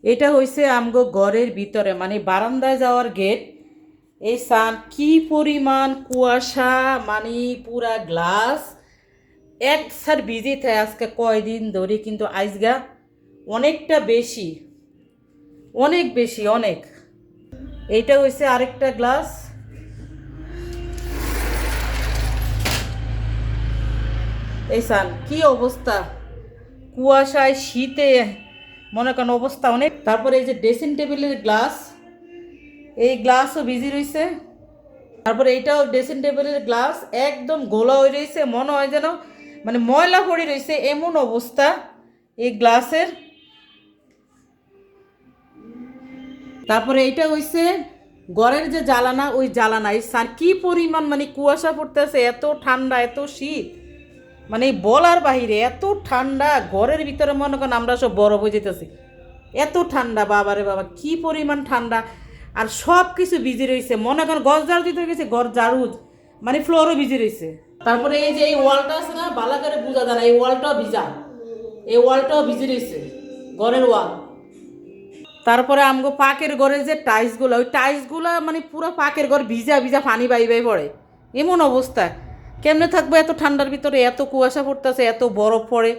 এটা হইছে আমগো ঘরের ভিতরে মানে বারান্দায় যাওয়ার গেট। এই সান কি পরিমাণ কুয়াশা, মানে পুরা গ্লাস এক সার ভিজি থাকে আজকে কয়দিন ধরে, কিন্তু আজগা অনেকটা বেশি, অনেক বেশি, অনেক। এইটা হইছে আরেকটা গ্লাস। এই সান কি অবস্থা, কুয়াশায় শীতে মনে করেন অবস্থা অনেক। তারপরে এই যে ড্রেসিং টেবিলের গ্লাস, এই গ্লাসও ভিজি রয়েছে। তারপরে এইটাও ড্রেসিং টেবিলের গ্লাস একদম গোলা হয়ে রয়েছে, মনে হয় যেন মানে ময়লা পড়ে রয়েছে এমন অবস্থা এই গ্লাসের। তারপরে এইটা হইছে ঘরের যে জ্বালানা, ওই জ্বালানা স্যার কি পরিমাণ মানে কুয়াশা পড়তেছে, এত ঠান্ডা, এত শীত, মানে বলার বাহিরে এত ঠান্ডা। ঘরের ভিতরে মনে করেন আমরা সব বরফ হয়ে যেতেছি, এত ঠান্ডা, বাবারে বাবা কি পরিমাণ ঠান্ডা। আর সব কিছু ভিজে রয়েছে, মনে করেন ঘর ঝাড়ু দিতে গেছে, ঘর ঝাড়ু মানে ফ্লোরও ভিজে রয়েছে। তারপরে এই যে এই ওয়ালটা আছে না, বালা করে বোঝা যায় না, এই ওয়ালটাও ভিজা, এই ওয়ালটাও ভিজে রয়েছে, ঘরের ওয়াল। তারপরে আমগো পাকের ঘরের যে টাইলসগুলো, ওই টাইলসগুলো মানে পুরো পাকের ঘর ভিজা ভিজা পানি বাই বাই পড়ে এমন অবস্থা। কেমনে থাকবো এত ঠান্ডার ভিতরে, এত কুয়াশা পড়তেছে, এত বরফ পড়ে।